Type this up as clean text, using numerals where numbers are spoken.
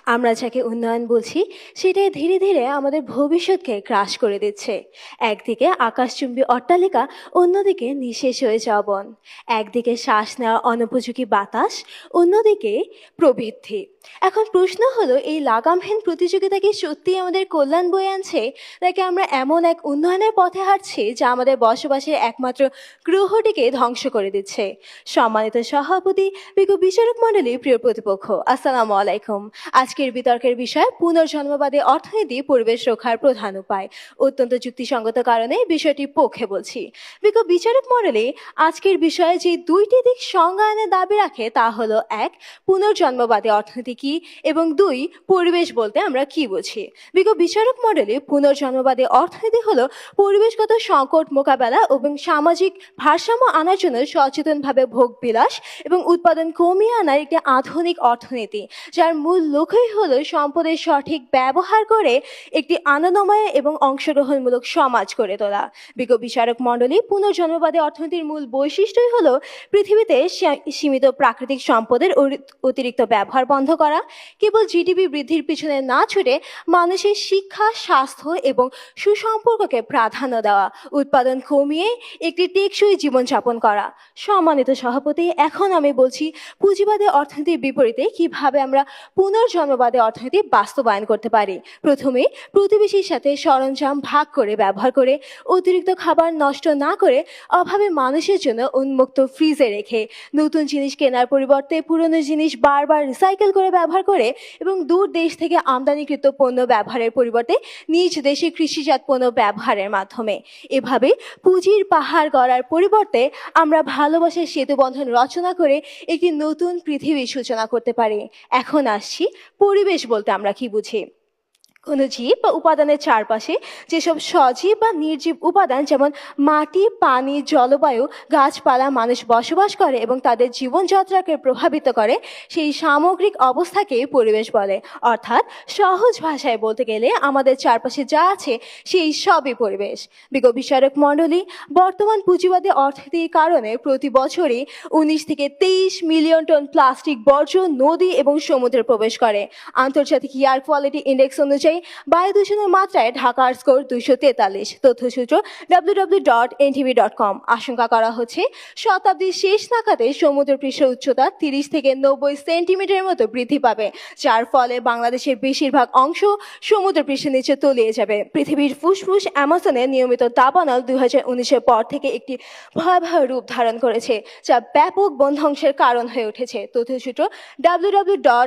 আমরা যাকে উন্নয়ন বলছি সেটাই ধীরে ধীরে আমাদের ভবিষ্যৎকে গ্রাস করে দিচ্ছে। একদিকে আকাশচুম্বী অট্টালিকা, অন্যদিকে নিঃশেষ হয়ে যাওয়া বন। একদিকে শ্বাস নেওয়ার অনুপযোগী বাতাস, অন্যদিকে প্রবৃদ্ধি। এখন প্রশ্ন হলো, এই লাগামহীন প্রতিযোগিতা কি সত্যিই আমাদের কল্যাণ বয়ে আনছে, নাকি আমরা এমন এক উন্নয়নের পথে হাঁটছি যা আমাদের বসবাসের একমাত্র গ্রহটিকে ধ্বংস করে দিচ্ছে? সম্মানিত সভাপতি, বিজ্ঞ বিচারক মণ্ডলী, প্রিয় প্রতিপক্ষ, আসসালামু আলাইকুম। আজকের বিতর্কের বিষয় পুনর্জন্মবাদী অর্থনীতি পরিবেশ রক্ষার প্রধান উপায়। অত্যন্ত যুক্তিসঙ্গত কারণে বিষয়টির পক্ষে বলছি। বিজ্ঞ বিচারক মণ্ডলী, আজকের বিষয়ে যে দুইটি দিক সংজ্ঞায়নের দাবি রাখে তা হলো, এক, পুনর্জন্মবাদী অর্থনীতি কি, এবং দুই, পরিবেশ বলতে আমরা কি বুঝি। বিজ্ঞ বিচারক মণ্ডলী, পুনর্জন্মবাদী অর্থনীতি হলো পরিবেশগত সংকট মোকাবেলা এবং সামাজিক ভারসাম্য আনার জন্য সচেতনভাবে ভোগ বিলাস এবং উৎপাদন কমিয়ে আনার একটি আধুনিক অর্থনীতি, যার মূল লক্ষ্যই হলো সম্পদের সঠিক ব্যবহার করে একটি আনন্দময় এবং অংশগ্রহণমূলক সমাজ গড়ে তোলা। বিজ্ঞ বিচারক মণ্ডলী, পুনর্জন্মবাদী অর্থনীতির মূল বৈশিষ্ট্যই হলো পৃথিবীতে সীমিত প্রাকৃতিক সম্পদের অতিরিক্ত ব্যবহার বন্ধ করা, কেবল জিডিপি বৃদ্ধির পিছনে না ছুটে মানুষের শিক্ষা, স্বাস্থ্য এবং সুসম্পর্ককে প্রাধান্য দেওয়া, উৎপাদন কমিয়ে একটি টেকসই জীবনযাপন করা। সম্মানিত সভাপতি, এখন আমি বলছি পুঁজিবাদী অর্থনীতির বিপরীতে কিভাবে আমরা পুনর্জন্মবাদী অর্থনীতি বাস্তবায়ন করতে পারি। প্রথমে প্রতিবেশীর সাথে সরঞ্জাম ভাগ করে ব্যবহার করে, অতিরিক্ত খাবার নষ্ট না করে, অভাবে মানুষের জন্য উন্মুক্ত ফ্রিজে রেখে, নতুন জিনিস কেনার পরিবর্তে পুরনো জিনিস বারবার রিসাইকেল করে ব্যবহার করে, এবং দূর দেশ থেকে আমদানিকৃত পণ্য ব্যবহারের পরিবর্তে নিজ দেশে কৃষিজাত পণ্য ব্যবহারের মাধ্যমে। এভাবে পুঁজির পাহাড় গড়ার পরিবর্তে আমরা ভালোবাসার সেতুবন্ধন রচনা করে একটি নতুন পৃথিবীর সূচনা করতে পারি। এখন আসছি, পরিবেশ বলতে আমরা কি বুঝি। কোনো জীব বা উপাদানের চারপাশে যেসব সজীব বা নির্জীব উপাদান, যেমন মাটি, পানি, জলবায়ু, গাছপালা, মানুষ বসবাস করে এবং তাদের জীবনযাত্রাকে প্রভাবিত করে, সেই সামগ্রিক অবস্থাকে পরিবেশ বলে। অর্থাৎ সহজ ভাষায় বলতে গেলে আমাদের চারপাশে যা আছে সেই সবই পরিবেশ। বিজ্ঞ বিচারক মণ্ডলী, বর্তমান পুঁজিবাদী অর্থনীতির কারণে প্রতি বছরই 19 থেকে 23 মিলিয়ন টন প্লাস্টিক বর্জ্য নদী এবং সমুদ্রে প্রবেশ করে। আন্তর্জাতিক এয়ার কোয়ালিটি ইন্ডেক্স অনুযায়ী বায়ু দূষণের মাত্রায় ঢাকার স্কোর 243। তথ্যসূত্র www.ntv.com। আশঙ্কা করা হচ্ছে শতাব্দীর শেষ নাগাদে সমুদ্রপৃষ্ঠের উচ্চতা 30 থেকে 90 সেন্টিমিটারের মতো বৃদ্ধি পাবে, যার ফলে বাংলাদেশের বেশিরভাগ অংশ সমুদ্রপৃষ্ঠের নিচে তলিয়ে যাবে। পৃথিবীর ফুসফুস অ্যামাজনে নিয়মিত দাবানল 2019-এর পর থেকে একটি ভয়াবহ রূপ ধারণ করেছে, যা ব্যাপক বন ধ্বংসের কারণ হয়ে উঠেছে। তথ্যসূত্র www.